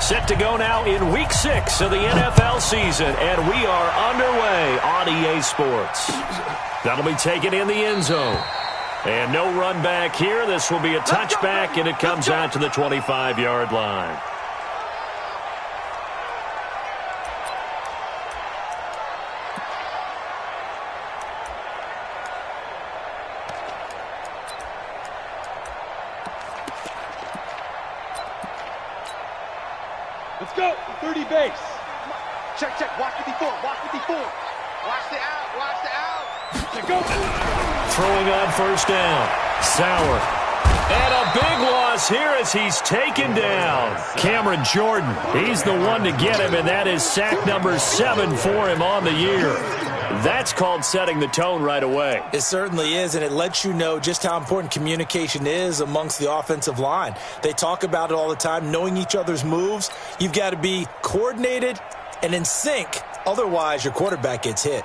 Set to go now in Week 6 of the NFL season, and we are underway on EA Sports. That'll be taken in the end zone. And no run back here. This will be a touchback, and it comes out to the 25-yard line. Let's go. 30 base. Check, check. Watch 54. Watch 54. Watch the out. Watch the out. Check, go. Throwing on first down. Sauer. And a big loss here as he's taken down. Cameron Jordan. He's the one to get him, and that is sack number 7 for him on the year. That's called setting the tone right away. It certainly is, and it lets you know just how important communication is amongst the offensive line. They talk about it all the time, knowing each other's moves. You've got to be coordinated and in sync. Otherwise, your quarterback gets hit.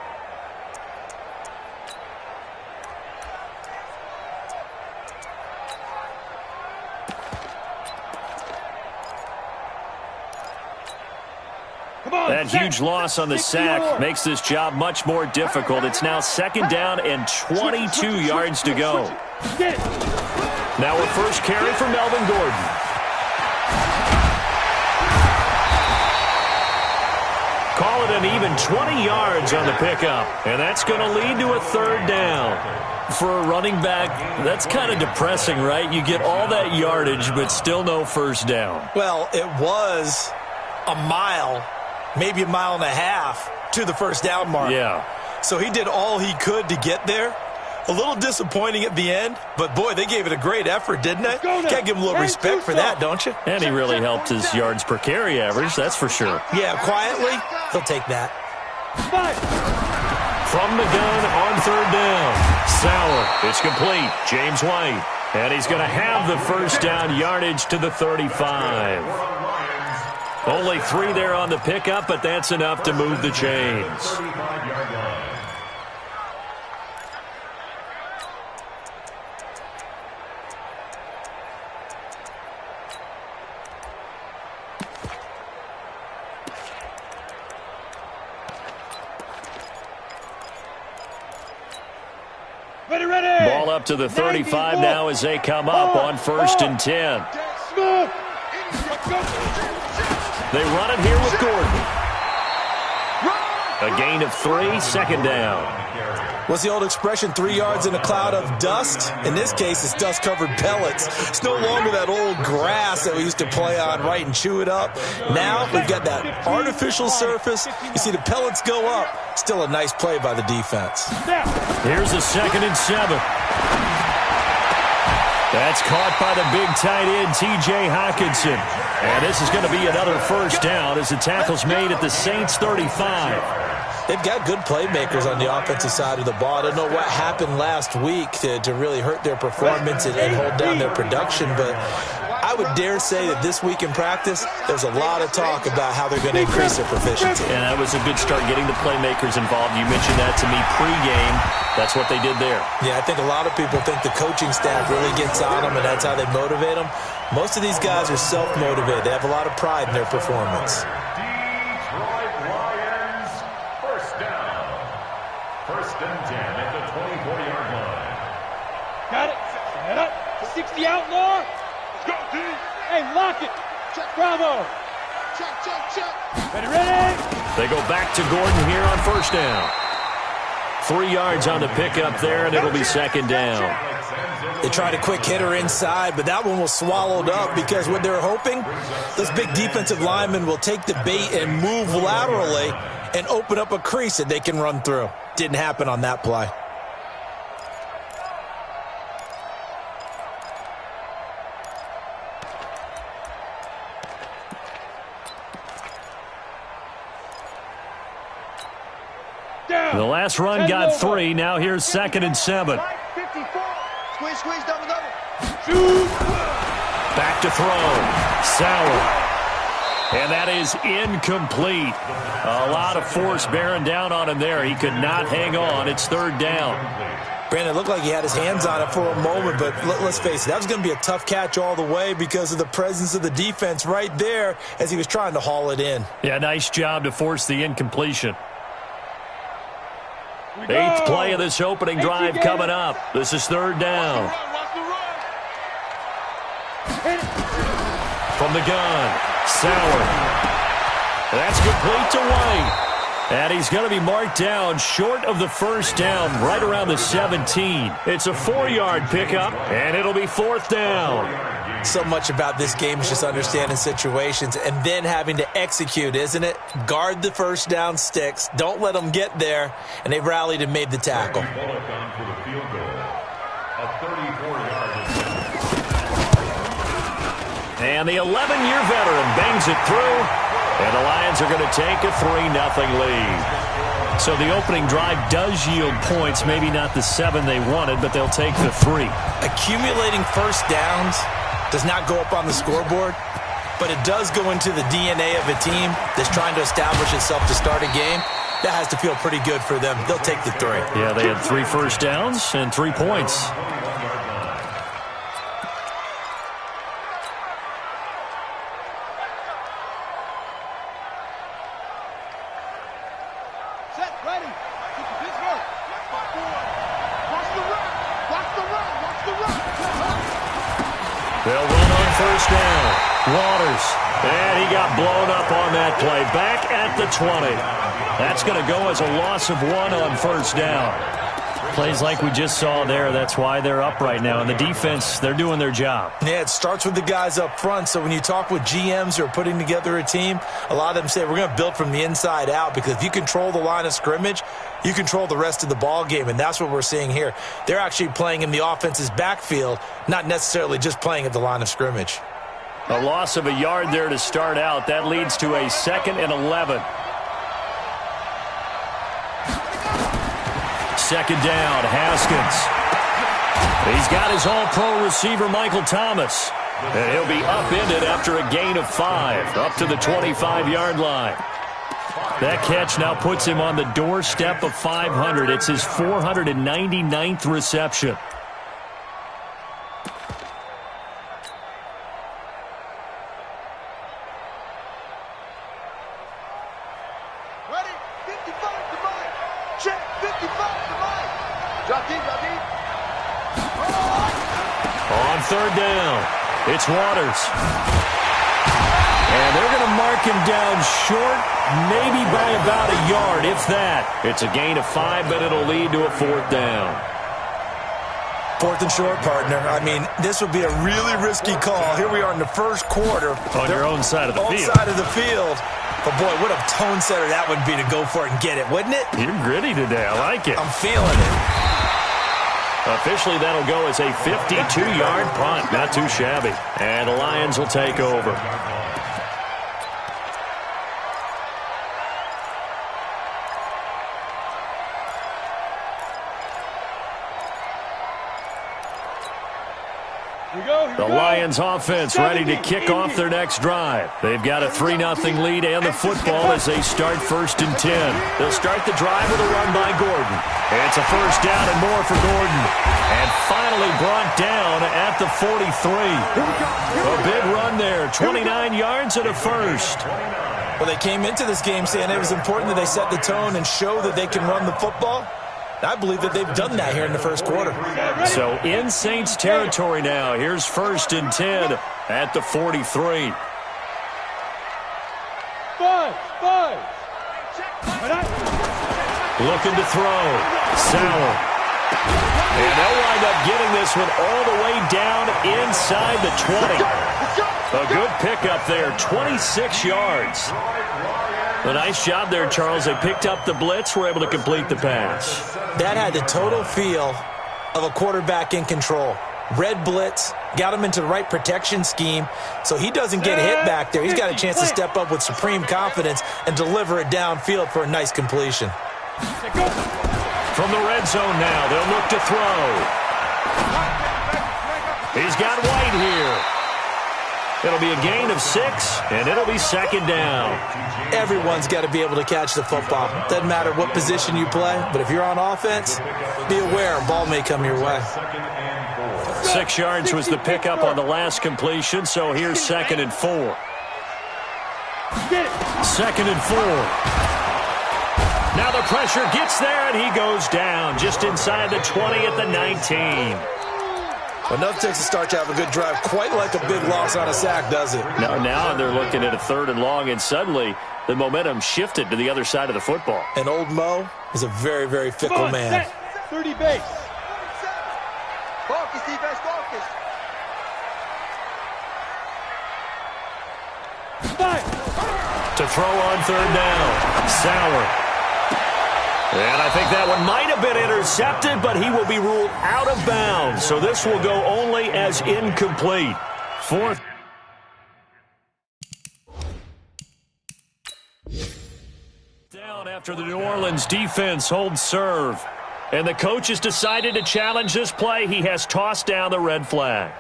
That huge loss on the sack makes this job much more difficult. It's now second down and 22 yards to go. Now a first carry for Melvin Gordon. Call it an even 20 yards on the pickup, and that's going to lead to a third down. For a running back, that's kind of depressing, right? You get all that yardage, but still no first down. Well, it was a mile, maybe a mile and a half to the first down mark. Yeah. So he did all he could to get there. A little disappointing at the end, but boy, they gave it a great effort, didn't they? Can't give him a little respect for that, don't you? And he really helped his yards per carry average, that's for sure. Yeah, quietly, he'll take that. From the gun on third down. Sauer, it's complete. James White. And he's going to have the first down yardage to the 35. Only 3 there on the pickup, but that's enough to move the chains. Ready. Ball up to the 35 now as they come up on first and 10. They run it here with Gordon. A gain of 3, second down. What's the old expression, 3 yards in a cloud of dust? In this case, it's dust-covered pellets. It's no longer that old grass that we used to play on, right, and chew it up. Now we've got that artificial surface. You see the pellets go up. Still a nice play by the defense. Here's a 2nd and 7. That's caught by the big tight end, T.J. Hockenson. And this is going to be another first down as the tackle's made at the Saints' 35. They've got good playmakers on the offensive side of the ball. I don't know what happened last week to really hurt their performance and hold down their production, but I would dare say that this week in practice, there's a lot of talk about how they're going to increase their proficiency. And that was a good start getting the playmakers involved. You mentioned that to me pregame. That's what they did there. Yeah, I think a lot of people think the coaching staff really gets on them, and that's how they motivate them. Most of these guys are self-motivated. They have a lot of pride in their performance. First and 10 at the 24-yard line. Got it. Head up. 60 outlaw. Let's go, D. Hey, lock it. Check. Bravo. Check, check, check. Ready. They go back to Gordon here on first down. 3 yards on the pickup there, and it'll be second down. They tried a quick hitter inside, but that one was swallowed up because what they're hoping, this big defensive lineman will take the bait and move laterally and open up a crease that they can run through. Didn't happen on that play. The last run got 3. Now here's 2nd and 7. Squeeze, squeeze, double, double. Shoot. Back to throw. Sauer. And that is incomplete. A lot of force bearing down on him there. He could not hang on. It's third down. Brandon, it looked like he had his hands on it for a moment, but let's face it, that was going to be a tough catch all the way because of the presence of the defense right there as he was trying to haul it in. Yeah, nice job to force the incompletion. 8th play of this opening drive coming up. This is 3rd down. From the gun, Sauer. That's complete to White. And he's going to be marked down short of the 1st down, right around the 17. It's a 4-yard pickup, and it'll be 4th down. So much about this game is just understanding situations and then having to execute, isn't it? Guard the 1st down sticks. Don't let them get there. And they rallied and made the tackle. And the 11-year veteran bangs it through. And the Lions are going to take a 3-0 lead. So the opening drive does yield points, maybe not the 7 they wanted, but they'll take the 3. Accumulating 1st downs does not go up on the scoreboard, but it does go into the DNA of a team that's trying to establish itself to start a game. That has to feel pretty good for them. They'll take the 3. Yeah, they had 3 first downs and 3 points. They'll run on 1st down. Waters. And he got blown up on that play. Back at the 20. That's going to go as a loss of 1 on 1st down. Plays like we just saw there. That's why they're up right now. And the defense, they're doing their job. Yeah, it starts with the guys up front. So when you talk with GMs who are putting together a team, a lot of them say we're going to build from the inside out, because if you control the line of scrimmage, you control the rest of the ball game, and that's what we're seeing here. They're actually playing in the offense's backfield, not necessarily just playing at the line of scrimmage. A loss of a yard there to start out. That leads to a 2nd and 11. 2nd down, Haskins. He's got his all-pro receiver, Michael Thomas. And he'll be upended after a gain of 5, up to the 25-yard line. That catch now puts him on the doorstep of 500. It's his 499th reception. Ready? 55 to Mike. Check. 55 to Mike. Drop deep. On 3rd down, it's Waters. And they're going to mark him down short, maybe by about a yard, if that. It's a gain of 5, but it'll lead to a 4th down. 4th and short, partner. I mean, this would be a really risky call. Here we are in the 1st quarter. On your own side of the field. Side of the field. But, boy, what a tone setter that would be to go for it and get it, wouldn't it? You're gritty today. I like it. I'm feeling it. Officially, that'll go as a 52-yard punt. Not too shabby. And the Lions will take over. The Lions offense ready to kick off their next drive. They've got a 3-0 lead and the football as they start 1st and 10. They'll start the drive with a run by Gordon. It's a 1st down and more for Gordon. And finally brought down at the 43. A big run there, 29 yards and a 1st. Well, they came into this game saying it was important that they set the tone and show that they can run the football. I believe that they've done that here in the 1st quarter. So in Saints territory now. Here's 1st and 10 at the 43. 5. Looking to throw. Sauer. And they'll wind up getting this one all the way down inside the 20. A good pickup there, 26 yards. A nice job there, Charles. They picked up the blitz, were able to complete the pass. That had the total feel of a quarterback in control. Red blitz, got him into the right protection scheme, so he doesn't get hit back there. He's got a chance to step up with supreme confidence and deliver it downfield for a nice completion. From the red zone now, they'll look to throw. He's got White here. It'll be a gain of 6, and it'll be second down. Everyone's got to be able to catch the football. Doesn't matter what position you play, but if you're on offense, be aware a ball may come your way. 6 yards was the pickup on the last completion, so here's 2nd and 4. 2nd and 4. Now the pressure gets there, and he goes down just inside the 20 at the 19. Well, enough takes to start to have a good drive. Quite like a big loss on a sack, does it? No, now they're looking at a 3rd and long, and suddenly the momentum shifted to the other side of the football. And old Mo is a very, very fickle man. 30 base. Focus, defense, focus. To throw on 3rd down. Sauer. And I think that one might have been intercepted, but he will be ruled out of bounds. So this will go only as incomplete. 4th. Down after the New Orleans defense holds serve. And the coach has decided to challenge this play. He has tossed down the red flag.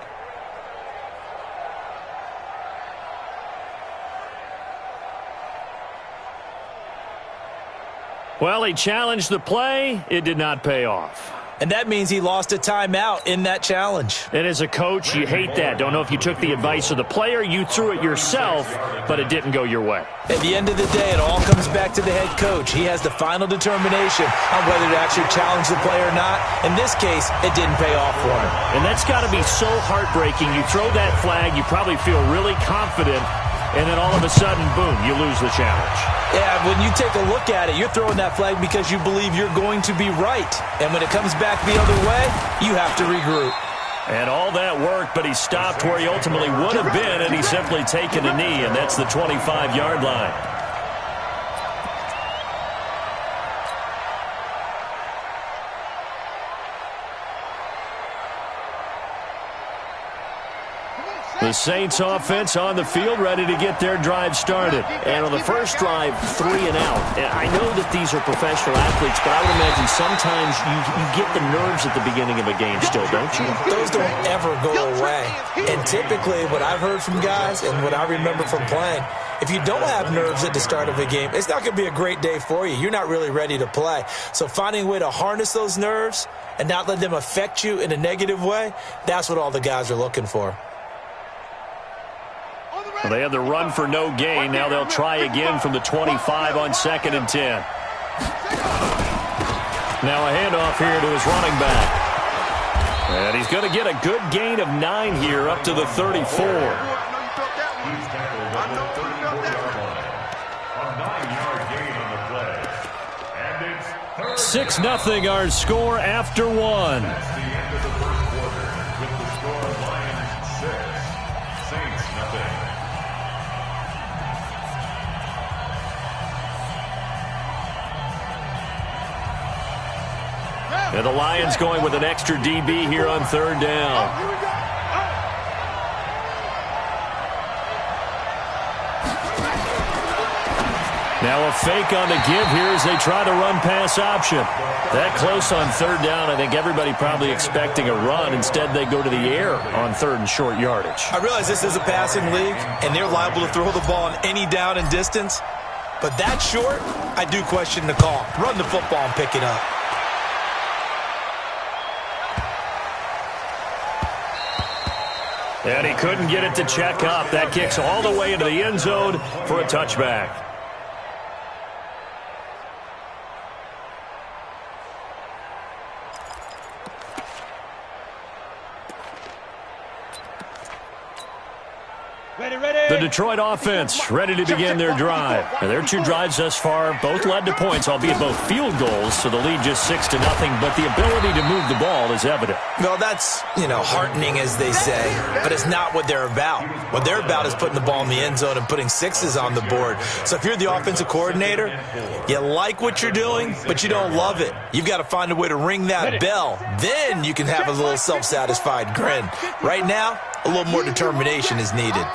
Well, he challenged the play. It did not pay off. And that means he lost a timeout in that challenge. And as a coach, you hate that. Don't know if you took the advice of the player, you threw it yourself, but it didn't go your way. At the end of the day, it all comes back to the head coach. He has the final determination on whether to actually challenge the play or not. In this case, it didn't pay off for him. And that's got to be so heartbreaking. You throw that flag, you probably feel really confident, and then all of a sudden, boom, you lose the challenge. Yeah, when you take a look at it, you're throwing that flag because you believe you're going to be right. And when it comes back the other way, you have to regroup. And all that worked, but he stopped where he ultimately would have been, and he's simply taken a knee, and that's the 25-yard line. The Saints offense on the field, ready to get their drive started. And on the first drive, 3 and out. And I know that these are professional athletes, but I would imagine sometimes you get the nerves at the beginning of a game still, don't you? Those don't ever go away. And typically, what I've heard from guys and what I remember from playing, if you don't have nerves at the start of a game, it's not going to be a great day for you. You're not really ready to play. So finding a way to harness those nerves and not let them affect you in a negative way, that's what all the guys are looking for. Well, they had the run for no gain. Now they'll try again from the 25 on 2nd and 10. Now a handoff here to his running back. And he's going to get a good gain of 9 here up to the 34. 6-0 our score after 1. And the Lions going with an extra DB here on 3rd down. Now a fake on the give here as they try to run pass option. That close on 3rd down, I think everybody probably expecting a run. Instead, they go to the air on 3rd and short yardage. I realize this is a passing league, and they're liable to throw the ball on any down and distance. But that short, I do question the call. Run the football and pick it up. And he couldn't get it to check up. That kicks all the way into the end zone for a touchback. The Detroit offense ready to begin their drive. And their 2 drives thus far both led to points, albeit both field goals, so the lead just 6-0. But the ability to move the ball is evident. Well, that's, heartening, as they say, but it's not what they're about. What they're about is putting the ball in the end zone and putting 6s on the board. So if you're the offensive coordinator, you like what you're doing, but you don't love it. You've got to find a way to ring that bell. Then you can have a little self-satisfied grin. Right now, a little more determination is needed.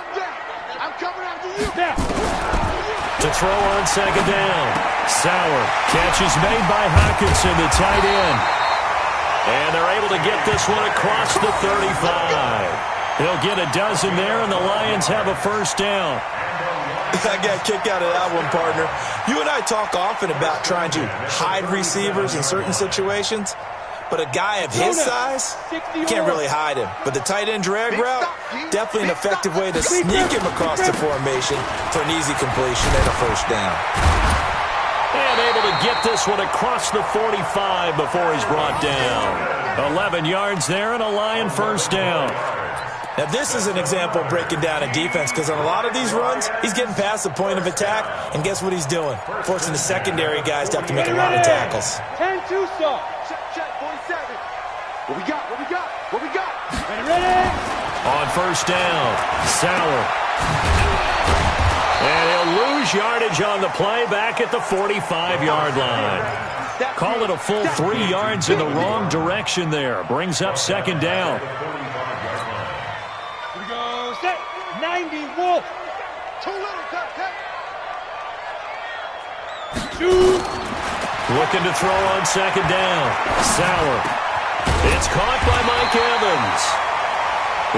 To throw on 2nd down. Sauer. Catch is made by Hockenson, the tight end. And they're able to get this one across the 35. He'll get a dozen there, and the Lions have a first down. I got a kick out of that one, partner. You and I talk often about trying to hide receivers in certain situations, but a guy of his size, you can't really hide him. But the tight end drag route, definitely an effective way to sneak him across the formation for an easy completion and a first down. And able to get this one across the 45 before he's brought down. 11 yards there and a Lion first down. Now, this is an example of breaking down a defense because on a lot of these runs, he's getting past the point of attack, and guess what he's doing? Forcing the secondary guys to have to make a lot of tackles. 10-2 stop. Check, 47. What we got? What we got? What we got? Ready? On first down, Sauer. And he'll lose yardage on the play back at the 45-yard line. Call it a full 3 yards in the wrong direction there. Brings up second down. 90 Wolf. Too little, Duck. Shoot. Looking to throw on second down. Sauer. It's caught by Mike Evans.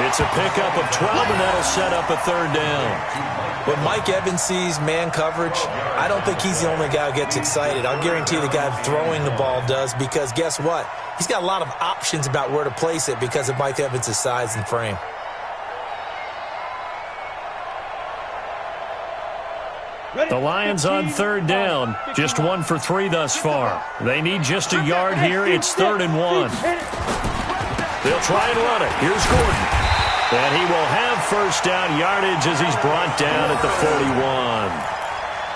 It's a pickup of 12, and that'll set up a third down. When Mike Evans sees man coverage, I don't think he's the only guy who gets excited. I'll guarantee the guy throwing the ball does, because guess what? He's got a lot of options about where to place it because of Mike Evans' size and frame. The Lions on third down, just 1 for 3 thus far. They need just a yard here. It's 3rd and 1. They'll try and run it. Here's Gordon. And he will have first down yardage as he's brought down at the 41.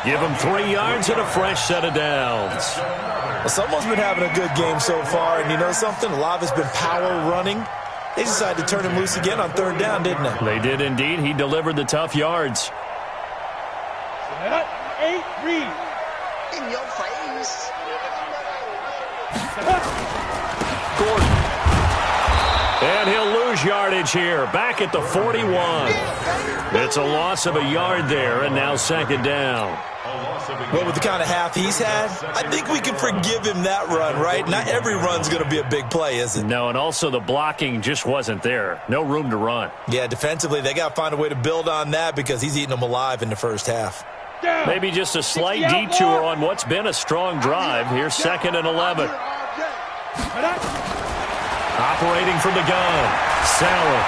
Give him 3 yards and a fresh set of downs. Well, someone's been having a good game so far, and you know something? A lot of it's been power running. They decided to turn him loose again on third down, didn't they? They did indeed. He delivered the tough yards. 8 read. In your face. Gordon. And he'll lose yardage here. Back at the 41. It's a loss of a yard there, and now second down. Well, with the kind of half he's had, I think we can forgive him that run, right? Not every run's going to be a big play, is it? No, and also the blocking just wasn't there. No room to run. Yeah, defensively, they got to find a way to build on that because he's eating them alive in the first half. Maybe just a slight detour on what's been a strong drive. Here's 2nd and 11. Operating from the gun. Sauer.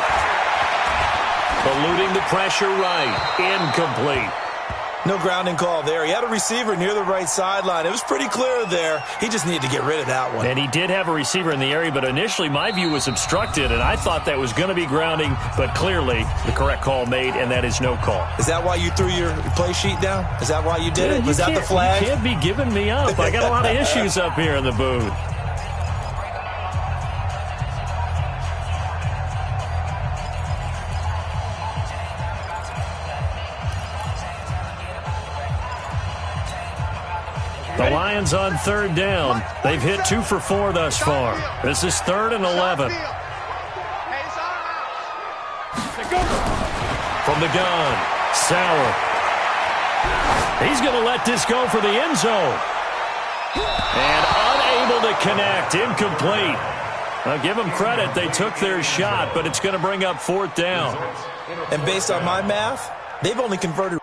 Eluding the pressure right. Incomplete. No grounding call there. He had a receiver near the right sideline. It was pretty clear there. He just needed to get rid of that one. And he did have a receiver in the area, but initially my view was obstructed, and I thought that was going to be grounding, but clearly the correct call made, and that is no call. Is that why you threw your play sheet down? Is that why you did it? Was that the flag? You can't be giving me up. I got a lot of issues up here in the booth. The Lions on third down. They've hit 2 for 4 thus far. This is 3rd and 11. From the gun, Sauer. He's going to let this go for the end zone. And unable to connect. Incomplete. I'll give them credit. They took their shot, but it's going to bring up 4th down. And based on my math, they've only converted.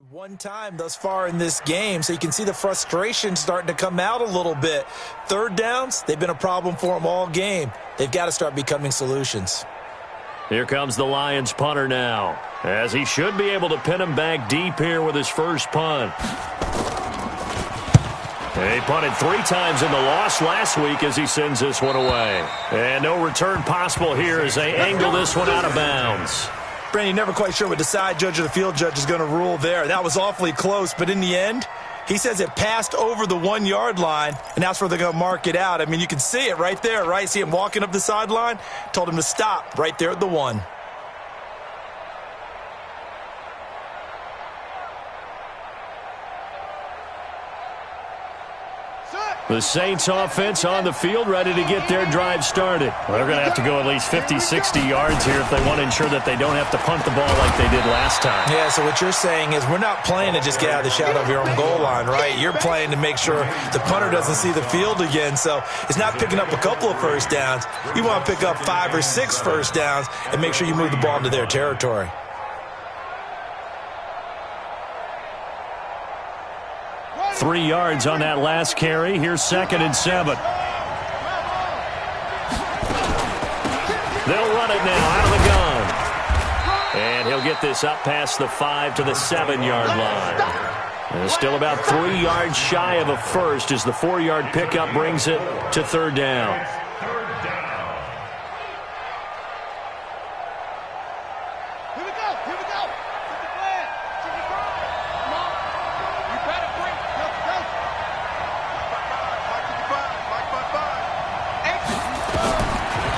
One time thus far in this game, so you can see the frustration starting to come out a little bit. Third downs, they've been a problem for them all game. They've got to start becoming solutions. Here comes the Lions punter now, as he should be able to pin him back deep here with his first punt. He punted 3 times in the loss last week as he sends this one away. And no return possible here as they angle this one out of bounds. Brandon, never quite sure what the side judge or the field judge is going to rule there. That was awfully close, but in the end, he says it passed over the 1 yard line, and that's where they're going to mark it out. I mean, you can see it right there, right? See him walking up the sideline? Told him to stop right there at the 1. The Saints offense on the field, ready to get their drive started. Well, they're going to have to go at least 50, 60 yards here if they want to ensure that they don't have to punt the ball like they did last time. Yeah, so what you're saying is we're not playing to just get out of the shadow of your own goal line, right? You're playing to make sure the punter doesn't see the field again. So it's not picking up a couple of first downs. You want to pick up 5 or 6 first downs and make sure you move the ball into their territory. Three yards on that last carry. Here's 2nd and 7. They'll run it now out of the gun. And he'll get this up past the 5 to the 7-yard line. And still about 3 yards shy of a first as the 4-yard pickup brings it to 3rd down.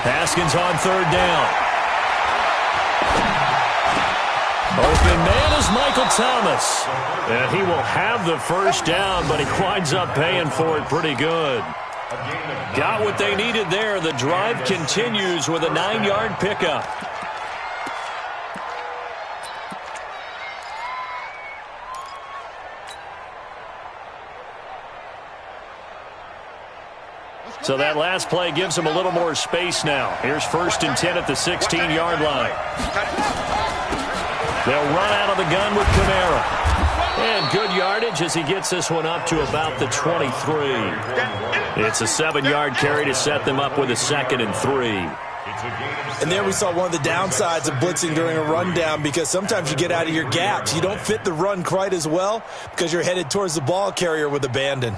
Haskins on 3rd down. Open man is Michael Thomas. And he will have the first down, but he winds up paying for it pretty good. Got what they needed there. The drive continues with a 9-yard pickup. So that last play gives them a little more space now. Here's 1st and 10 at the 16-yard line. They'll run out of the gun with Kamara. And good yardage as he gets this one up to about the 23. It's a 7-yard carry to set them up with a 2nd and 3. And there we saw one of the downsides of blitzing during a rundown because sometimes you get out of your gaps. You don't fit the run quite as well because you're headed towards the ball carrier with abandon.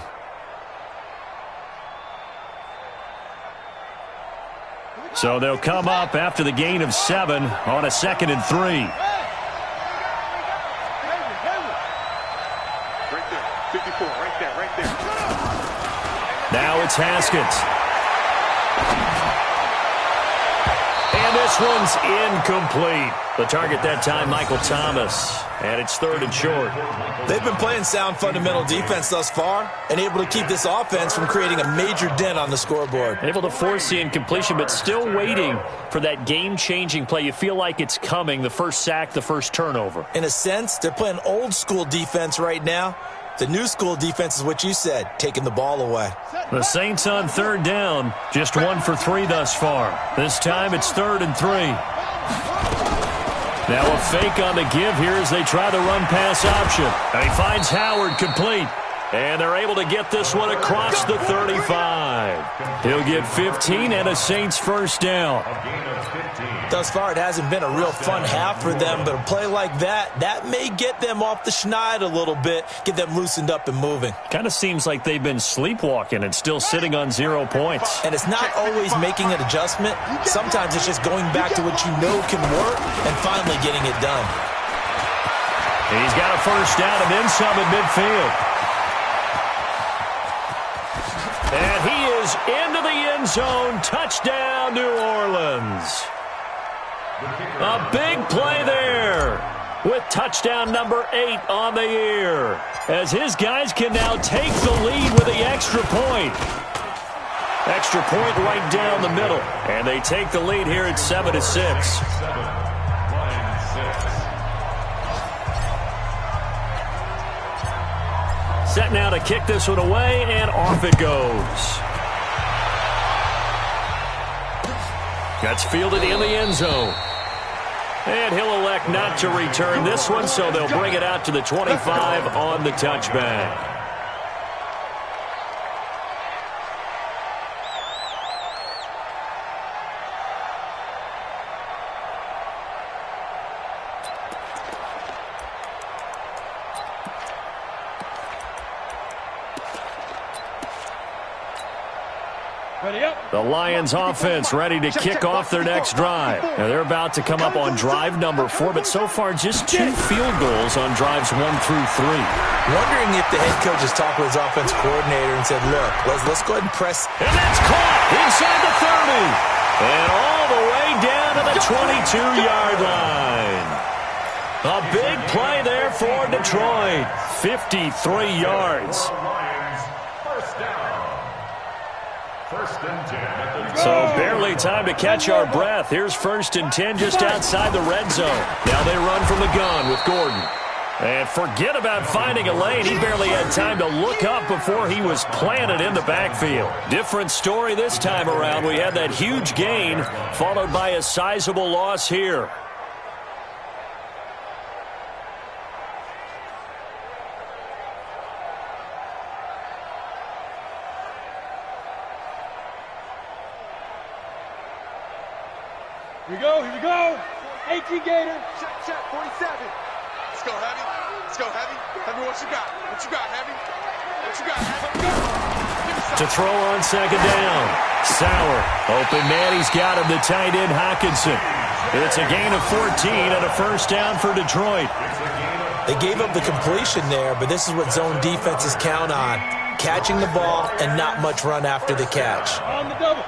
So they'll come up after the gain of 7 on a 2nd and 3. Right there, 54, right there. Now it's Haskins. And this one's incomplete. The target that time, Michael Thomas. And it's 3rd and short. They've been playing sound fundamental defense thus far and able to keep this offense from creating a major dent on the scoreboard. Able to force the incompletion, but still waiting for that game-changing play. You feel like it's coming, the first sack, the first turnover. In a sense, they're playing old-school defense right now. The new school defense is what you said, taking the ball away. The Saints on 3rd down, just 1 for 3 thus far. This time it's 3rd and 3. Now a fake on the give here as they try the run-pass option. And he finds Howard complete. And they're able to get this one across the 35. He'll get 15 and a Saints first down. Thus far, it hasn't been a real fun half for them, but a play like that may get them off the schneid a little bit, get them loosened up and moving. Kind of seems like they've been sleepwalking and still sitting on 0 points. And it's not always making an adjustment. Sometimes it's just going back to what you know can work and finally getting it done. He's got a first down and then some at midfield. And he is into the end zone. Touchdown, New Orleans. A big play there with touchdown number 8 on the year as his guys can now take the lead with the extra point. Extra point right down the middle. And they take the lead here at 7-6. Set now to kick this one away, and off it goes. That's fielded in the end zone. And he'll elect not to return this one, so they'll bring it out to the 25 on the touchback. Ready up. The Lions offense ready to kick off their next drive. Now they're about to come up on drive number 4, but so far just 2 field goals on drives 1 through 3. Wondering if the head coach has talked with his offense coordinator and said, look, let's go ahead and press. And that's caught inside the 30. And all the way down to the 22-yard line. A big play there for Detroit. 53 yards. So barely time to catch our breath. Here's 1st and 10 just outside the red zone. Now they run from the gun with Gordon. And forget about finding a lane. He barely had time to look up before he was planted in the backfield. Different story this time around. We had that huge gain followed by a sizable loss here. Here we go. 18 Gator. Check, 47. Let's go, Heavy. Let's go, Heavy. Heavy, what you got? What you got, Heavy? What you got, Heavy? To throw on 2nd down. Sauer. Open man, he's got him. The tight end, Hockenson. It's a gain of 14 and a 1st down for Detroit. They gave up the completion there, but this is what zone defenses count on. Catching the ball and not much run after the catch. On the double.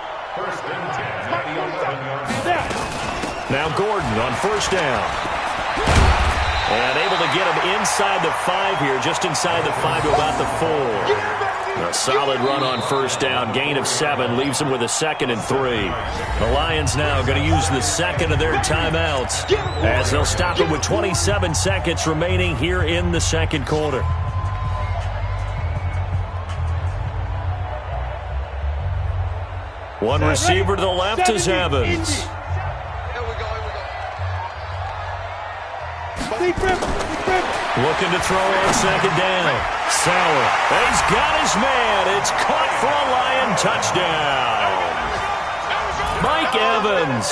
Now Gordon on 1st down. And able to get him inside the 5 here, just inside the 5 to about the 4. A solid run on 1st down, gain of 7, leaves him with a 2nd and 3. The Lions now going to use the 2nd of their timeouts as they'll stop it with 27 seconds remaining here in the 2nd quarter. One receiver to the left is Evans. Looking to throw on 2nd down. Sauer. He's got his man. It's caught for a Lion touchdown. Mike Evans.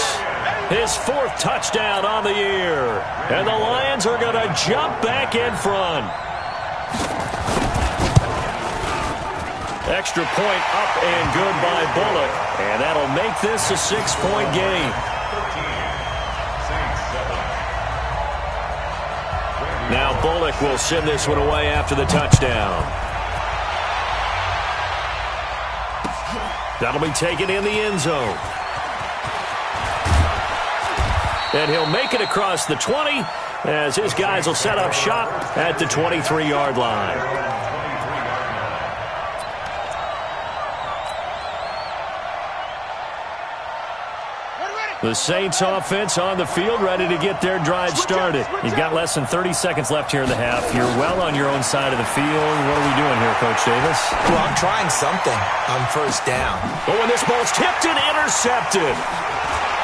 His 4th touchdown on the year. And the Lions are going to jump back in front. Extra point up and good by Bullock. And that'll make this a 6-point game. Now Bullock will send this one away after the touchdown. That'll be taken in the end zone. And he'll make it across the 20 as his guys will set up shop at the 23-yard line. The Saints offense on the field, ready to get their drive started. You've got less than 30 seconds left here in the half. You're well on your own side of the field. What are we doing here, Coach Davis? Well, I'm trying something on 1st down. Oh, and this ball's tipped and intercepted.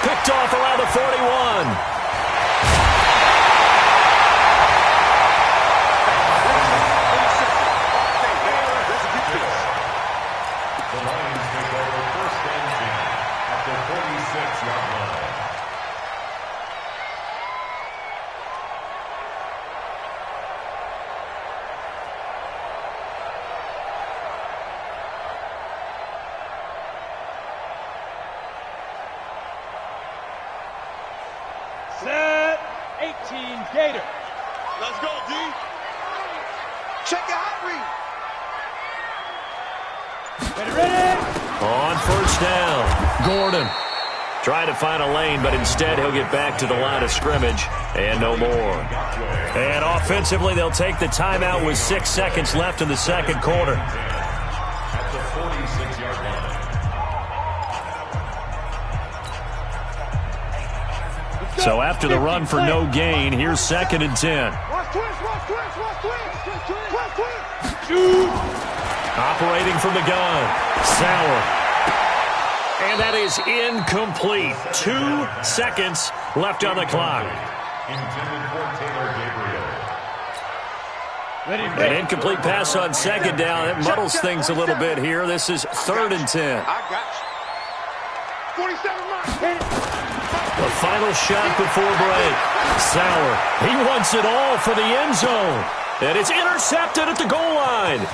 Picked off around the 41. Set. 18 Gator. Let's go, D. Check your hot read. Ready. On 1st down, Gordon. Trying to find a lane, but instead he'll get back to the line of scrimmage and no more. And offensively, they'll take the timeout with 6 seconds left in the 2nd quarter. At the 46-yard line. So after the run for no gain, here's 2nd and 10. Operating from the gun, Sauer. And that is incomplete. 2 seconds left on the clock. Intended for Taylor Gabriel. An incomplete pass on 2nd down. It muddles things a little bit here. This is 3rd and 10. I got you. 47 miles. The final shot before break. Sauer, he wants it all for the end zone. And it's intercepted at the goal line.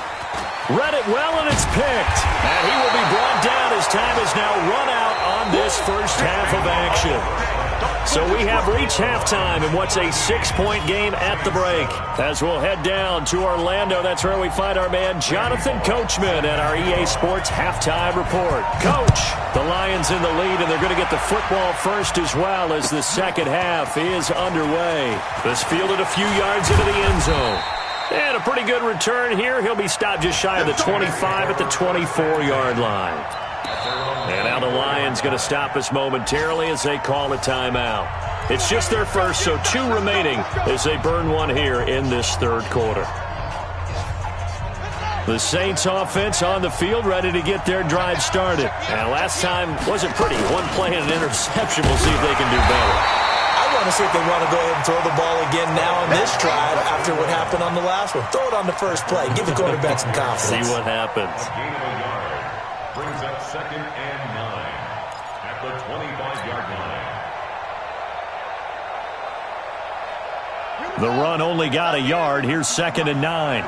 Read it well, and it's picked. And he will be brought down as time is now run out on this first half of action. So we have reached halftime in what's a 6-point game at the break. As we'll head down to Orlando, that's where we find our man Jonathan Coachman at our EA Sports Halftime Report. Coach, the Lions in the lead, and they're going to get the football first as well as the second half is underway. This fielded a few yards into the end zone. And a pretty good return here. He'll be stopped just shy of the 25 at the 24-yard line. And now the Lions going to stop us momentarily as they call a timeout. It's just their first, so 2 remaining as they burn one here in this third quarter. The Saints offense on the field, ready to get their drive started. And last time wasn't pretty. One play and an interception. We'll see if they can do better. I want to see if they want to go ahead and throw the ball again now on this drive after what happened on the last one. Throw it on the first play. Give the quarterback some confidence. See what happens. Gain of a yard brings up 2nd and 9 at the 25-yard line. The run only got a yard. Here's 2nd and 9.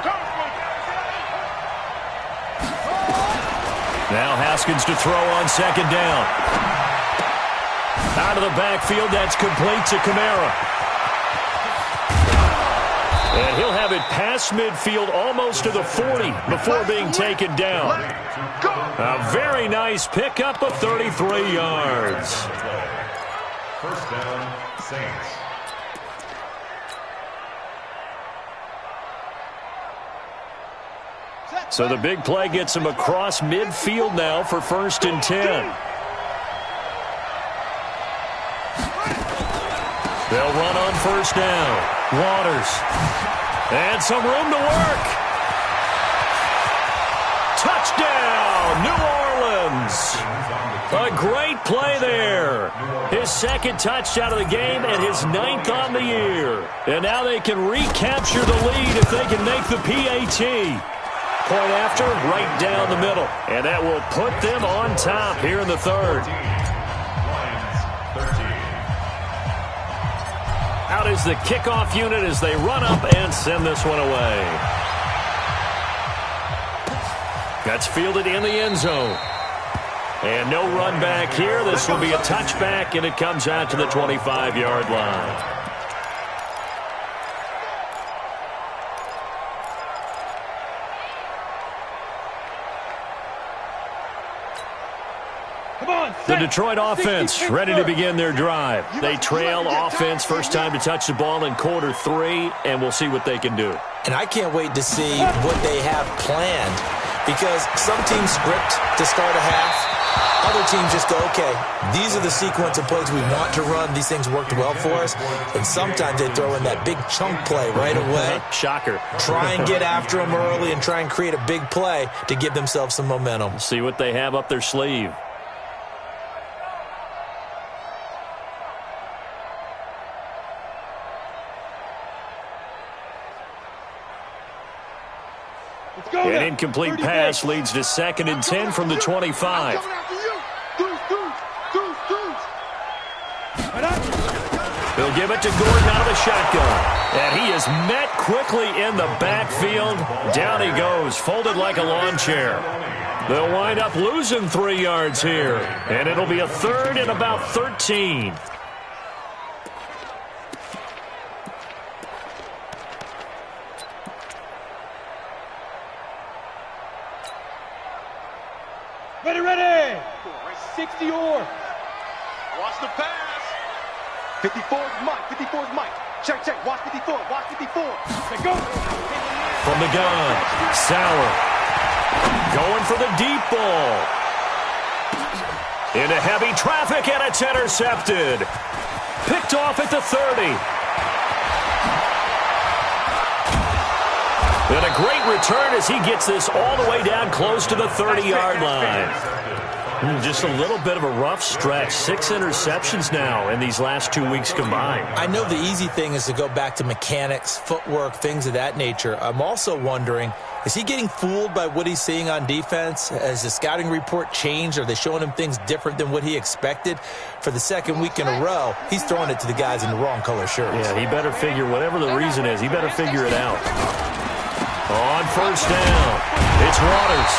Now Haskins to throw on 2nd down. Out of the backfield, that's complete to Kamara. And he'll have it past midfield almost to the 40 before being taken down. A very nice pickup of 33 yards. First down, Saints. So the big play gets him across midfield now for 1st and 10. They'll run on 1st down. Waters. And some room to work. Touchdown, New Orleans. A great play there. His 2nd touchdown of the game and his 9th on the year. And now they can recapture the lead if they can make the PAT. Point after, right down the middle. And that will put them on top here in the third. Out is the kickoff unit as they run up and send this one away. That's fielded in the end zone. And no run back here. This will be a touchback, and it comes out to the 25-yard line. The Detroit offense ready to begin their drive. They trail offense first time to touch the ball in quarter 3, and we'll see what they can do. And I can't wait to see what they have planned, because some teams script to start a half. Other teams just go, okay, these are the sequence of plays we want to run. These things worked well for us. And sometimes they throw in that big chunk play right away. Shocker. Try and get after them early and try and create a big play to give themselves some momentum. See what they have up their sleeve. An incomplete pass leads to 2nd and 10 from the 25. They'll give it to Gordon out of the shotgun. And he is met quickly in the backfield. Down he goes, folded like a lawn chair. They'll wind up losing 3 yards here. And it'll be a 3rd and about 13. Ready. 60 or. Watch the pass. 54's Mike. 54's Mike. Check. Watch 54. Watch 54. Let's go. From the gun, Sauer. Going for the deep ball. Into heavy traffic, and it's intercepted. Picked off at the 30. And a great return as he gets this all the way down close to the 30-yard line. Just a little bit of a rough stretch. 6 interceptions now in these last 2 weeks combined. I know the easy thing is to go back to mechanics, footwork, things of that nature. I'm also wondering, is he getting fooled by what he's seeing on defense? Has the scouting report changed? Are they showing him things different than what he expected? For the 2nd week in a row, he's throwing it to the guys in the wrong color shirts. Yeah, he better figure, whatever the reason is, he better figure it out. On first down, it's Waters.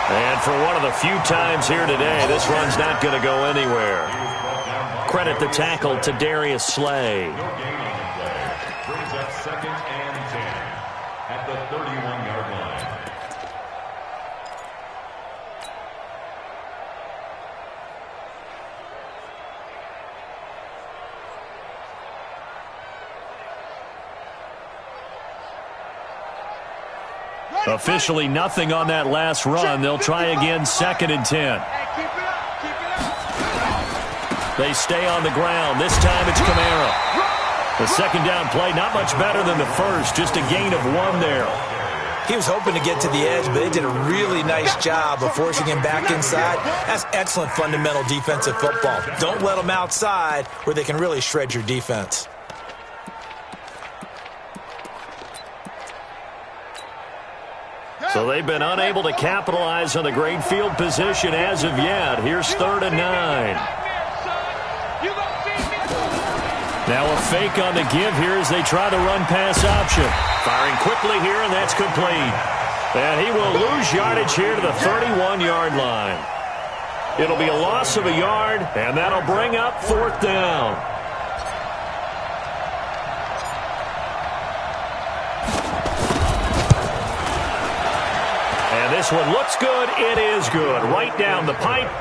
And for one of the few times here today, this run's not going to go anywhere. Credit the tackle to Darius Slay. No gain on the play. Brings up 2nd and 10 at the 31-yard line. Officially nothing on that last run. They'll try again, 2nd and 10. They stay on the ground. This time it's Kamara. The second down play, not much better than the first. Just a gain of 1 there. He was hoping to get to the edge, but they did a really nice job of forcing him back inside. That's excellent fundamental defensive football. Don't let them outside where they can really shred your defense. So they've been unable to capitalize on the great field position as of yet. Here's 3rd and 9. Now a fake on the give here as they try to run pass option. Firing quickly here, and that's complete. And he will lose yardage here to the 31-yard line. It'll be a loss of a yard, and that'll bring up 4th down. And this one looks good. It is good. Right down the pipe.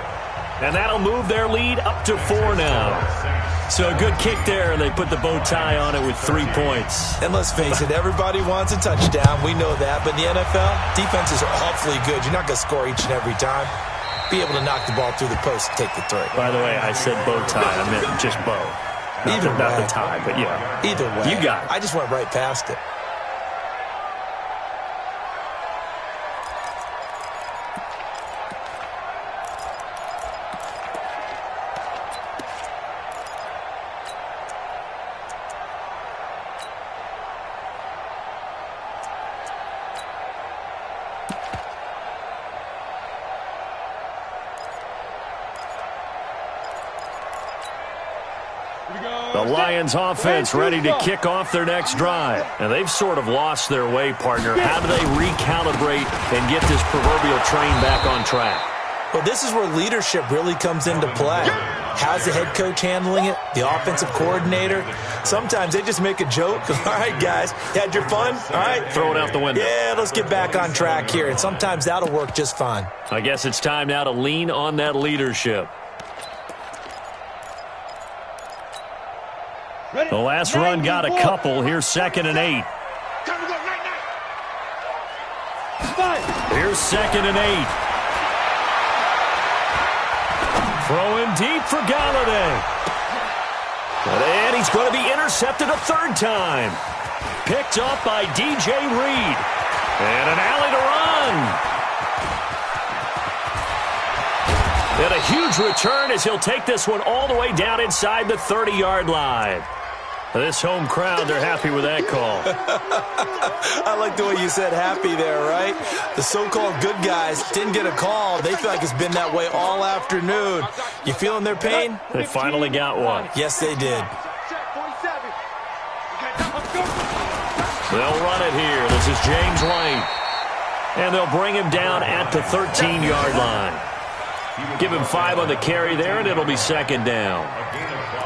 And that'll move their lead up to 4 now. So a good kick there, and they put the bow tie on it with 3 points. And let's face it, everybody wants a touchdown. We know that. But in the NFL, defenses are awfully good. You're not going to score each and every time. Be able to knock the ball through the post and take the 3. By the way, I said bow tie. I meant just bow. Not the tie, but yeah. Either way. You got it. I just went right past it. The Lions offense ready to kick off their next drive. And they've sort of lost their way, partner. How do they recalibrate and get this proverbial train back on track? Well, this is where leadership really comes into play. How's the head coach handling it? The offensive coordinator? Sometimes they just make a joke. All right, guys, you had your fun? All right. Throw it out the window. Yeah, let's get back on track here. And sometimes that'll work just fine. I guess it's time now to lean on that leadership. The last run got a couple. Here's 2nd and 8. Here's 2nd and 8. Throwing deep for Galladay. And he's going to be intercepted a 3rd time. Picked up by DJ Reed. And an alley to run. And a huge return as he'll take this one all the way down inside the 30-yard line. This home crowd, they're happy with that call. I like the way you said happy there, right? The so-called good guys didn't get a call. They feel like it's been that way all afternoon. You feeling their pain? They finally got one. Yes, they did. They'll run it here. This is James White. And they'll bring him down at the 13-yard line. Give him 5 on the carry there, and it'll be 2nd down.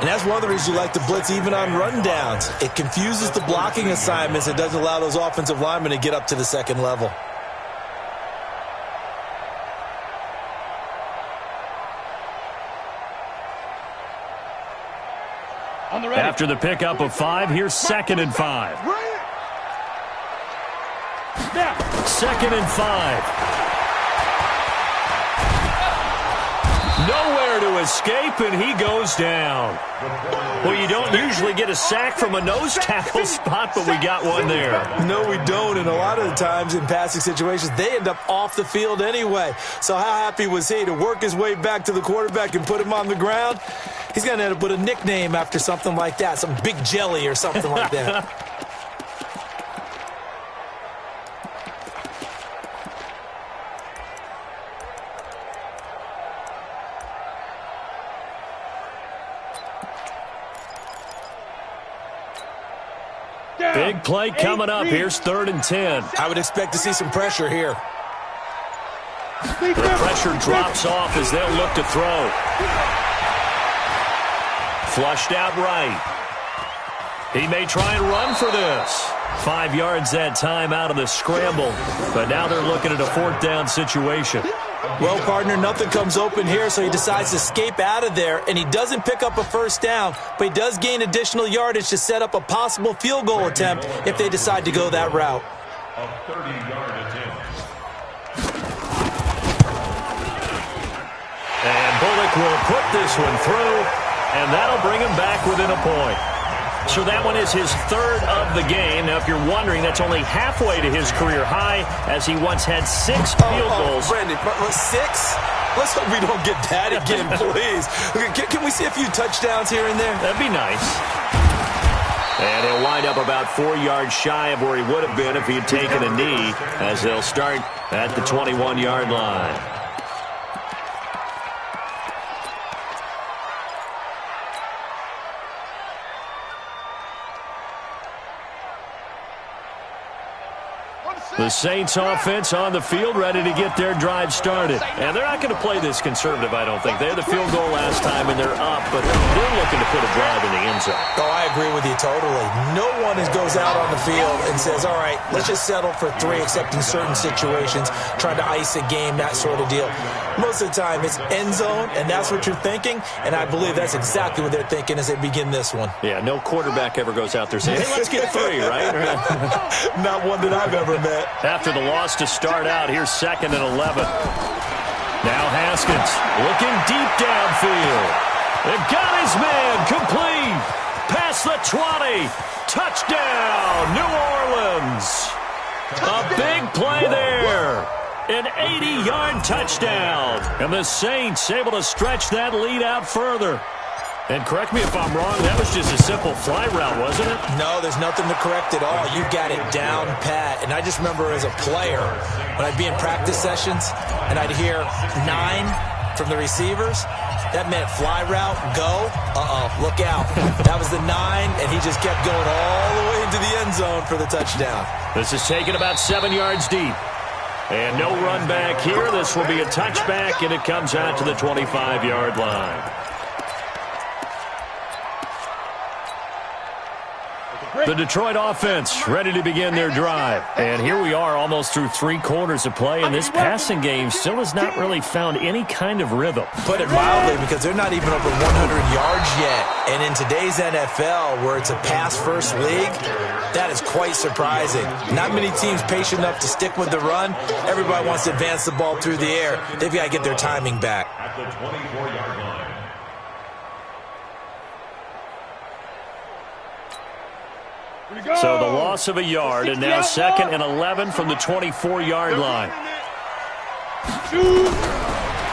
And that's one of the reasons you like to blitz even on rundowns. It confuses the blocking assignments. It doesn't allow those offensive linemen to get up to the 2nd level. After the pickup of 5, here's 2nd and 5. 2nd and 5. Nowhere to escape, and he goes down. Well, you don't usually get a sack from a nose tackle spot, but we got one there. No, we don't, and a lot of the times in passing situations, they end up off the field anyway. So how happy was he to work his way back to the quarterback and put him on the ground? He's going to end up with a nickname after something like that, some Big Jelly or something like that. Big play coming up. Here's 3rd and 10. I would expect to see some pressure here. The pressure drops off as they'll look to throw. Flushed out right. He may try and run for this. 5 yards that time out of the scramble. But now they're looking at a 4th down situation. Well, partner, nothing comes open here, so he decides to escape out of there, and he doesn't pick up a 1st down, but he does gain additional yardage to set up a possible field goal attempt if they decide to go that route. A 30-yard attempt. And Bullock will put this one through, and that'll bring him back within a point. So that one is his 3rd of the game. Now, if you're wondering, that's only halfway to his career high, as he once had 6 field goals. Brandon, 6? Let's hope we don't get that again, please. Can we see a few touchdowns here and there? That'd be nice. And he'll wind up about 4 yards shy of where he would have been if he had taken a knee, as they'll start at the 21-yard line. The Saints offense on the field, ready to get their drive started. And they're not going to play this conservative, I don't think. They had the field goal last time, and they're up, but they're looking to put a drive in the end zone. Oh, I agree with you totally. No one goes out on the field and says, all right, let's just settle for 3, except in certain situations, trying to ice a game, that sort of deal. Most of the time, it's end zone, and that's what you're thinking, and I believe that's exactly what they're thinking as they begin this one. Yeah, no quarterback ever goes out there saying, hey, let's get 3, right? Not one that I've ever met. After the loss to start out, here's 2nd and 11. Now Haskins looking deep downfield. They've got his man complete. Past the 20. Touchdown, New Orleans. A big play there. An 80-yard touchdown. And the Saints able to stretch that lead out further. And correct me if I'm wrong, that was just a simple fly route, wasn't it? No, there's nothing to correct at all. You've got it down pat. And I just remember as a player, when I'd be in practice sessions and I'd hear 9 from the receivers, that meant fly route, go, look out. That was the 9, and he just kept going all the way into the end zone for the touchdown. This is taken about 7 yards deep. And no run back here. This will be a touchback, and it comes out to the 25-yard line. The Detroit offense ready to begin their drive. And here we are almost through 3 quarters of play, and this passing game still has not really found any kind of rhythm. Put it mildly, because they're not even over 100 yards yet. And in today's NFL, where it's a pass-first league, that is quite surprising. Not many teams patient enough to stick with the run. Everybody wants to advance the ball through the air. They've got to get their timing back. At the 24-yard line. So the loss of a yard, and now 2nd and 11 from the 24-yard line.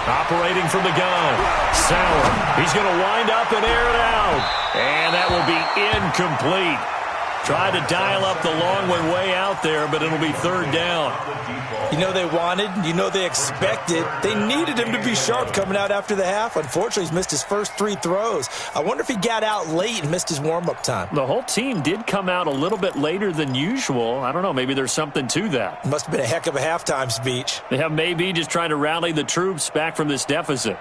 Operating from the gun. Sauer. He's going to wind up and air it out. And that will be incomplete. Tried to dial up the long one way out there, but it'll be 3rd down. You know they wanted, you know they expected. They needed him to be sharp coming out after the half. Unfortunately, he's missed his first 3 throws. I wonder if he got out late and missed his warm-up time. The whole team did come out a little bit later than usual. I don't know, maybe there's something to that. Must have been a heck of a halftime speech. Yeah, maybe just trying to rally the troops back from this deficit.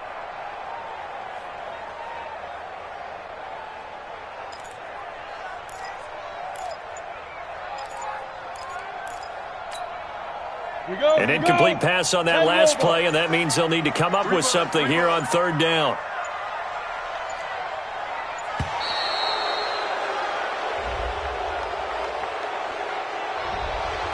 An incomplete pass on that last play, and that means they'll need to come up with something here on 3rd down.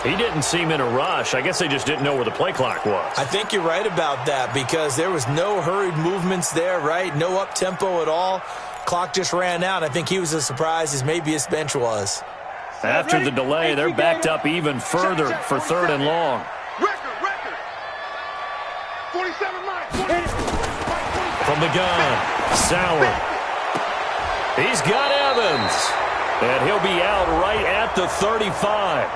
He didn't seem in a rush. I guess they just didn't know where the play clock was. I think you're right about that, because there was no hurried movements there, right? No up-tempo at all. Clock just ran out. I think he was as surprised as maybe his bench was. After the delay, they're backed up even further for 3rd and long. Record. 47 line. From the gun, Sauer. He's got Evans. And he'll be out right at the 35.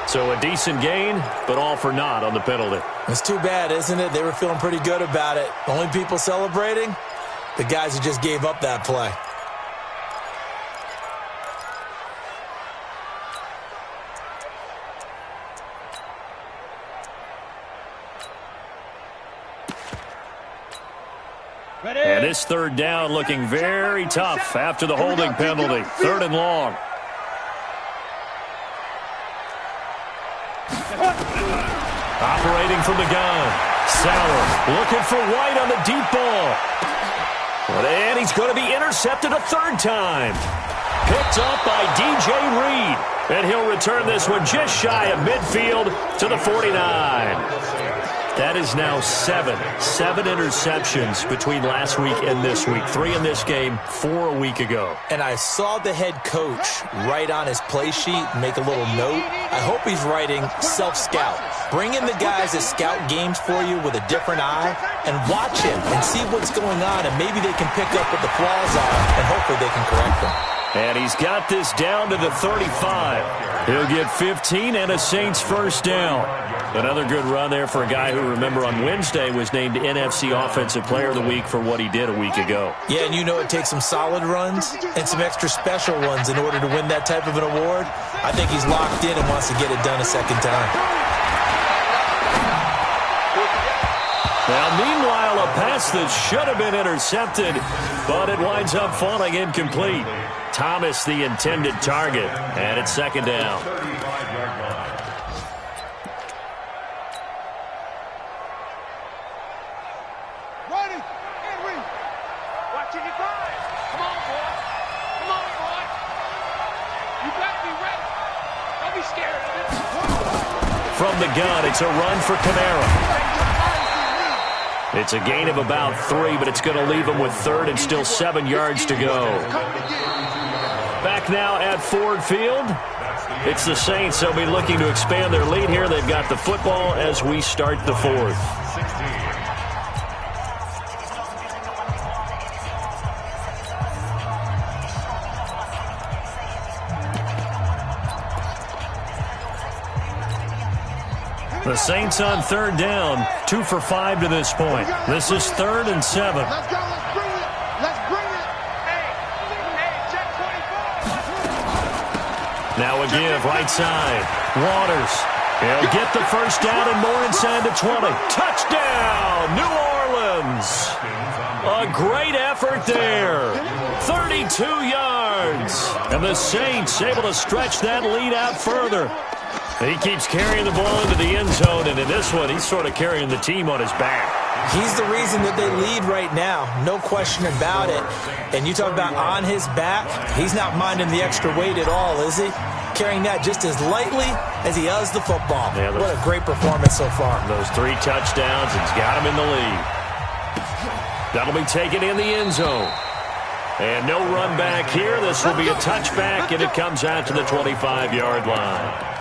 So a decent gain, but all for naught on the penalty. It's too bad, isn't it? They were feeling pretty good about it. Only people celebrating? The guys who just gave up that play. And this third down looking very tough after the holding penalty. 3rd and long. Operating from the gun. Sauer looking for White on the deep ball. And he's going to be intercepted a 3rd time. Picked up by DJ Reed. And he'll return this one just shy of midfield to the 49. That is now 7 interceptions between last week and this week. 3 in this game, 4 a week ago. And I saw the head coach write on his play sheet, make a little note. I hope he's writing self-scout. Bring in the guys that scout games for you with a different eye and watch him and see what's going on, and maybe they can pick up what the flaws are, and hopefully they can correct them. And he's got this down to the 35. He'll get 15 and a Saints first down. Another good run there for a guy who, remember, on Wednesday was named NFC Offensive Player of the Week for what he did a week ago. Yeah, and you know it takes some solid runs and some extra special ones in order to win that type of an award. I think he's locked in and wants to get it done a second time. Now, meanwhile, a pass that should have been intercepted, but it winds up falling incomplete. Thomas, the intended target, and it's 2nd down. Running, Henry. Watching it fly. Come on, boy. Come on, boy. You better be ready. Don't be scared of it. From the gun, it's a run for Kamara. It's a gain of about 3, but it's going to leave him with 3rd and still 7 yards to go. Back now at Ford Field. It's the Saints. They'll be looking to expand their lead here. They've got the football as we start the 4th. The Saints on 3rd down, 2 for 5 to this point. This is 3rd and 7. Let's go. Let's bring it. Let's bring it. Hey, check 24. Now a give right side. Waters. He'll get the first down and more inside the 20. Touchdown, New Orleans. A great effort there. 32 yards. And the Saints able to stretch that lead out further. He keeps carrying the ball into the end zone, and in this one, he's sort of carrying the team on his back. He's the reason that they lead right now, no question about it. And you talk about on his back, he's not minding the extra weight at all, is he? Carrying that just as lightly as he does the football. Yeah, what a great performance so far. Those 3 touchdowns, it's got him in the lead. That'll be taken in the end zone. And no run back here. This will be a touchback, and it comes out to the 25-yard line.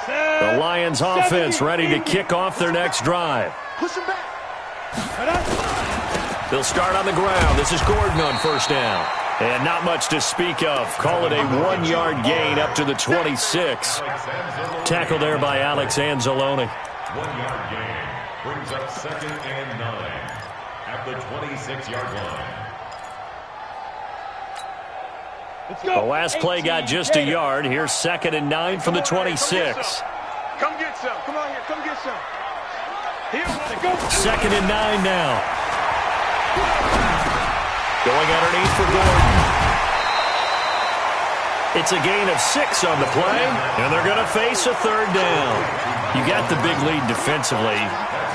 The Lions offense ready to kick off their next drive. Push him back. They'll start on the ground. This is Gordon on first down. And not much to speak of. Call it a 1-yard gain up to the 26. Tackle there by Alex Anzalone. 1-yard gain brings up 2nd and 9 at the 26-yard line. The last play got just a yard. Here's 2nd and 9 from the 26. Come get some. Come on here. Come get some. Here, go. 2nd and 9 now. Going underneath for Gordon. It's a gain of 6 on the play, and they're going to face a 3rd down. You got the big lead defensively,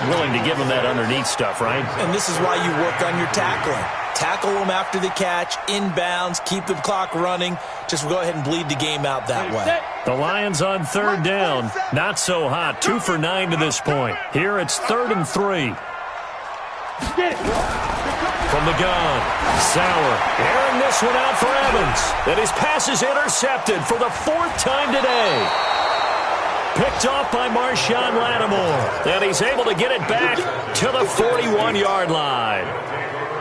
willing to give them that underneath stuff, right? And this is why you work on your tackling. Tackle them after the catch, inbounds, keep the clock running. Just go ahead and bleed the game out that way. The Lions on 3rd down. Not so hot. 2 for 9 to this point. Here it's 3rd and 3. From the gun, Sauer airing this one out for Evans. And his pass is intercepted for the 4th time today. Picked off by Marshawn Lattimore. And he's able to get it back to the 41-yard line.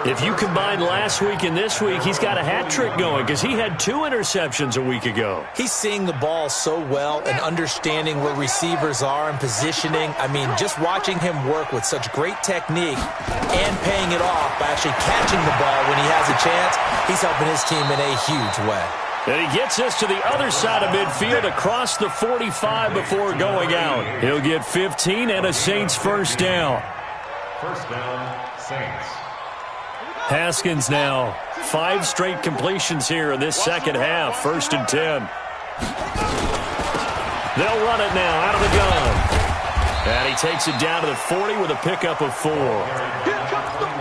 If you combine last week and this week, he's got a hat trick going because he had 2 interceptions a week ago. He's seeing the ball so well and understanding where receivers are and positioning. I mean, just watching him work with such great technique and paying it off by actually catching the ball when he has a chance, he's helping his team in a huge way. And he gets this to the other side of midfield across the 45 before going out. He'll get 15 and a Saints first down. First down, Saints. Haskins now. 5 straight completions here in this second half. 1st and 10. They'll run it now out of the gun. And he takes it down to the 40 with a pickup of 4.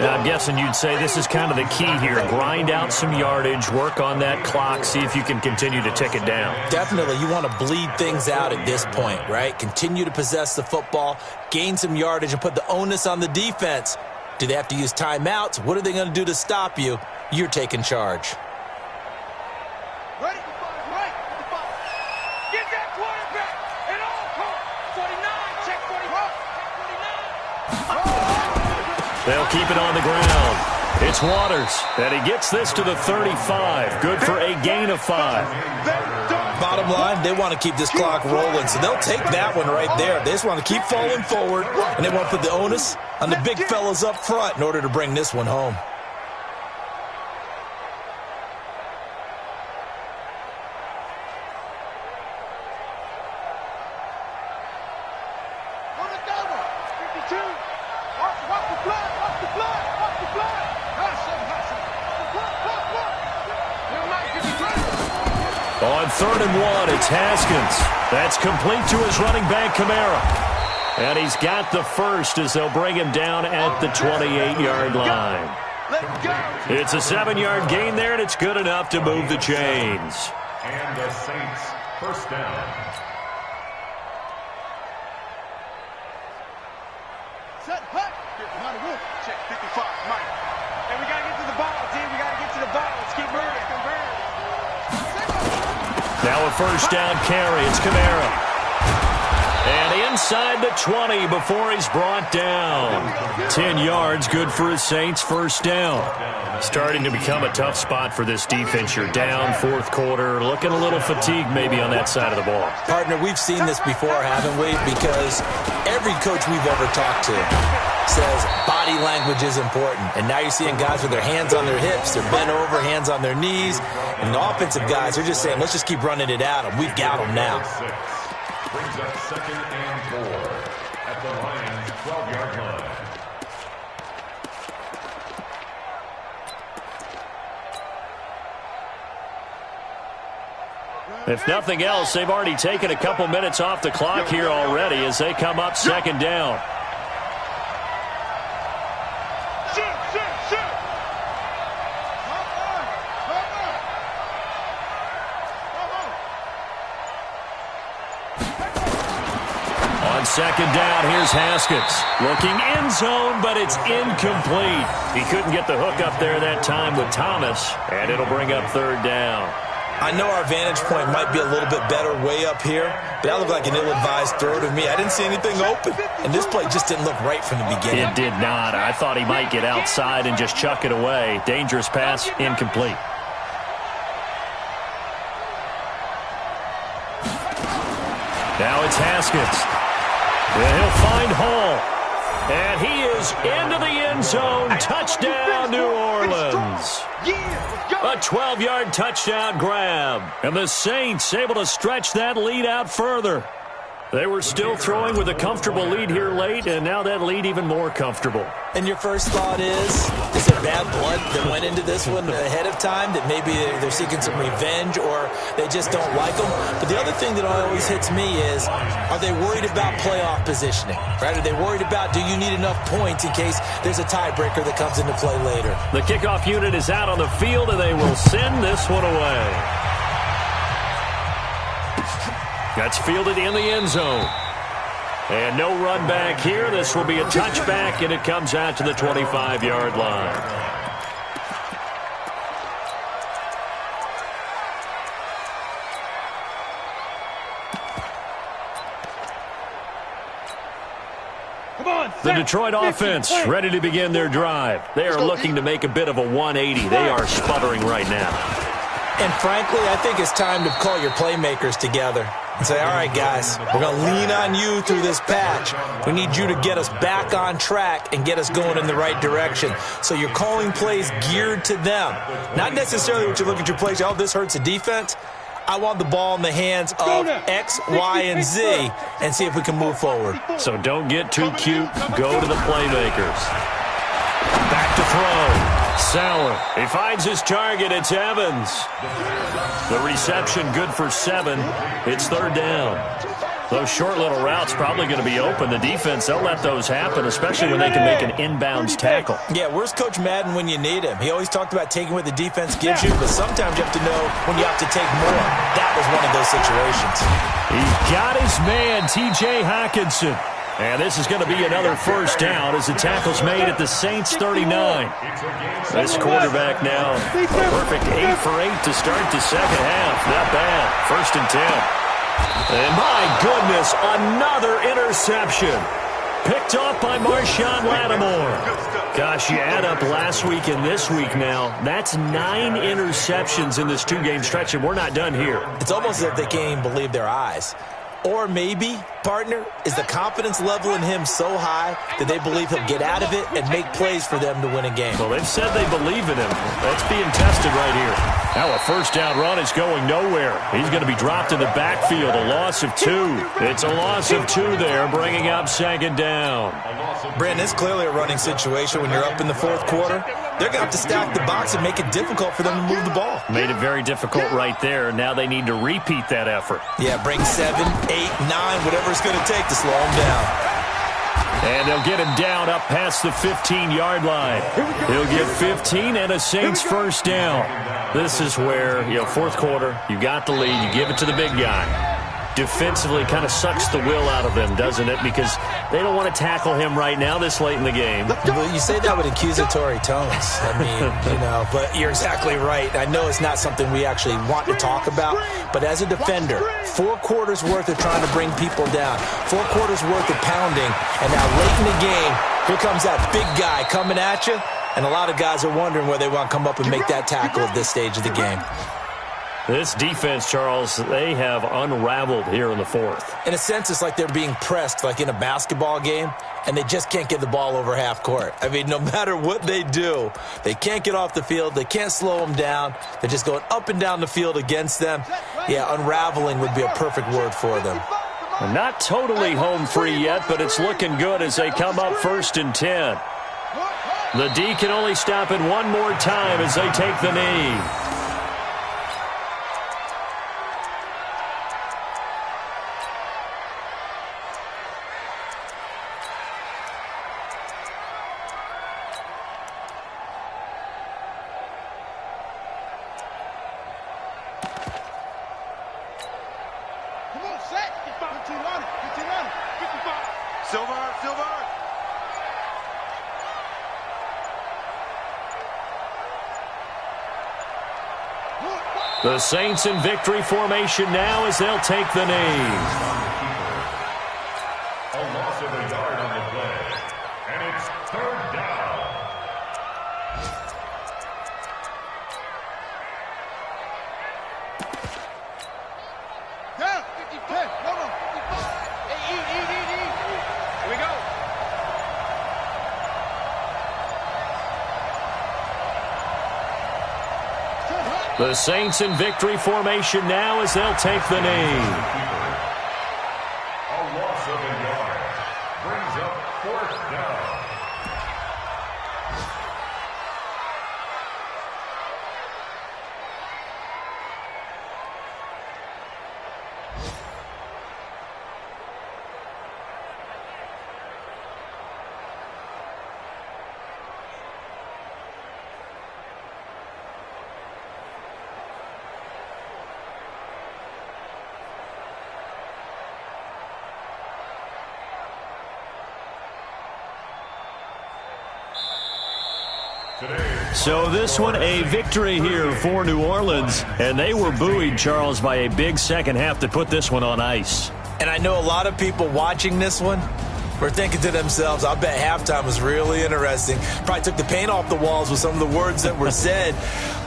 Now, I'm guessing you'd say this is kind of the key here. Grind out some yardage, work on that clock, see if you can continue to tick it down. Definitely. You want to bleed things out at this point, right? Continue to possess the football, gain some yardage, and put the onus on the defense. Do they have to use timeouts? What are they going to do to stop you? You're taking charge. Ready? Right. Get that quarterback. And all court. 49. Check 41. 49. They'll keep it on the ground. It's Waters. And he gets this to the 35. Good for a gain of 5. Bottom line, they want to keep this clock rolling, so they'll take that one right there. They just want to keep falling forward, and they want to put the onus on the big fellas up front in order to bring this one home. On 3rd and 1, it's Haskins. That's complete to his running back, Kamara. And he's got the first as they'll bring him down at the 28-yard line. It's a 7-yard gain there, and it's good enough to move the chains. And the Saints first down. Set, hut. Check 55, Mike. And we got to get to the ball, team. We got to get to the ball. Let's keep moving. Now a first down carry. It's Kamara. And inside the 20 before he's brought down. 10 yards, good for his Saints first down. Starting to become a tough spot for this defense. You're down 4th quarter, looking a little fatigued maybe on that side of the ball. Partner, we've seen this before, haven't we? Because every coach we've ever talked to says body language is important. And now you're seeing guys with their hands on their hips, they're bent over, hands on their knees. And the offensive guys are just saying, let's just keep running it at them. We've got them now. Brings up 2nd and 4 at the Lions' 12-yard line. If nothing else, they've already taken a couple minutes off the clock here already as they come up 2nd down. On 2nd down, here's Haskins. Looking end zone, but it's incomplete. He couldn't get the hook up there that time with Thomas, and it'll bring up 3rd down. I know our vantage point might be a little bit better way up here, but that looked like an ill-advised throw to me. I didn't see anything open, and this play just didn't look right from the beginning. It did not. I thought he might get outside and just chuck it away. Dangerous pass, incomplete. Now it's Haskins. And he'll find Hall. And he is into the end zone. Touchdown, New Orleans. A 12-yard touchdown grab. And the Saints able to stretch that lead out further. They were still throwing with a comfortable lead here late, and now that lead even more comfortable. And your first thought is there bad blood that went into this one ahead of time, that maybe they're seeking some revenge or they just don't like them? But the other thing that always hits me is, are they worried about playoff positioning? Right? Are they worried about, do you need enough points in case there's a tiebreaker that comes into play later? The kickoff unit is out on the field, and they will send this one away. That's fielded in the end zone. And no run back here. This will be a touchback, and it comes out to the 25-yard line. The Detroit offense ready to begin their drive. They are looking to make a bit of a 180. They are sputtering right now. And frankly, I think it's time to call your playmakers together. and say, all right, guys, we're going to lean on you through this patch. We need you to get us back on track and get us going in the right direction. So you're calling plays geared to them. Not necessarily what you look at your plays, oh, this hurts the defense. I want the ball in the hands of X, Y, and Z and see if we can move forward. So don't get too cute. Go to the playmakers. Back to throw. Sauer. He finds his target. It's Evans. The reception good for 7. It's 3rd down. Those short little routes probably going to be open. The defense, they'll let those happen, especially when they can make an inbounds tackle. Yeah, where's Coach Madden when you need him? He always talked about taking what the defense gives you, but sometimes you have to know when you have to take more. That was one of those situations. He's got his man, T.J. Hockenson. And this is going to be another 1st down as the tackle's made at the Saints 39. This quarterback now, a perfect 8 for 8 to start the second half. Not bad. 1st and 10. And my goodness, another interception. Picked off by Marshawn Lattimore. Gosh, you add up last week and this week now, that's 9 interceptions in this 2-game stretch, and we're not done here. It's almost as if they can't even believe their eyes. Or maybe, partner, is the confidence level in him so high that they believe he'll get out of it and make plays for them to win a game. Well, they've said they believe in him. That's being tested right here. Now a 1st down run is going nowhere. He's going to be dropped in the backfield, a loss of 2. It's a loss of 2 there, bringing up 2nd down. Brandon, it's clearly a running situation when you're up in the 4th quarter. They're going to have to stack the box and make it difficult for them to move the ball. Made it very difficult right there. Now they need to repeat that effort. Yeah, bring 7, 8, 9, whatever it's going to take to slow him down. And they'll get him down up past the 15-yard line. He'll get 15 and a Saints 1st down. This is where, 4th quarter, you got the lead, you give it to the big guy. Defensively kind of sucks the will out of them, doesn't it? Because they don't want to tackle him right now this late in the game. Well, you say that with accusatory tones. I mean, but you're exactly right. I know it's not something we actually want to talk about, but as a defender, 4 quarters worth of trying to bring people down, 4 quarters worth of pounding, and now late in the game, here comes that big guy coming at you, and a lot of guys are wondering where they want to come up and make that tackle at this stage of the game. This defense, Charles, they have unraveled here in the 4th. In a sense, it's like they're being pressed like in a basketball game, and they just can't get the ball over half court. I mean, no matter what they do, they can't get off the field. They can't slow them down. They're just going up and down the field against them. Yeah, unraveling would be a perfect word for them. Not totally home free yet, but it's looking good as they come up 1st and 10. The D can only stop it one more time as they take the knee. The Saints in victory formation now as they'll take the knee. A loss of a yard on the play, and it's 3rd down. Down, 50, 10, no, 55. Hey, eat. Here we go. The Saints in victory formation now as they'll take the knee. A loss of a yard brings up 4th down. So this one, a victory here for New Orleans. And they were buoyed, Charles, by a big second half to put this one on ice. And I know a lot of people watching this one, were thinking to themselves, I bet halftime was really interesting. Probably took the paint off the walls with some of the words that were said.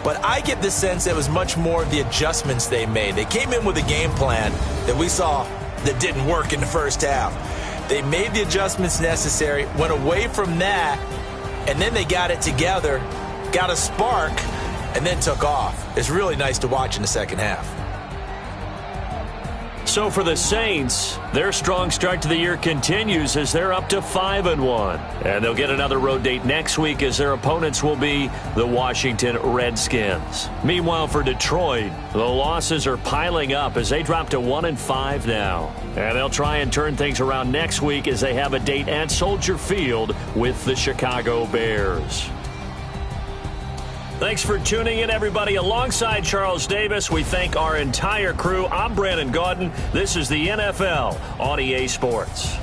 But I get the sense it was much more of the adjustments they made. They came in with a game plan that we saw that didn't work in the first half. They made the adjustments necessary, went away from that, and then they got it together, got a spark, and then took off. It's really nice to watch in the second half. So for the Saints, their strong start to the year continues as they're up to 5-1. And they'll get another road date next week as their opponents will be the Washington Redskins. Meanwhile, for Detroit, the losses are piling up as they drop to 1-5 now. And they'll try and turn things around next week as they have a date at Soldier Field with the Chicago Bears. Thanks for tuning in, everybody. Alongside Charles Davis, we thank our entire crew. I'm Brandon Gaudin. This is the NFL on EA Sports.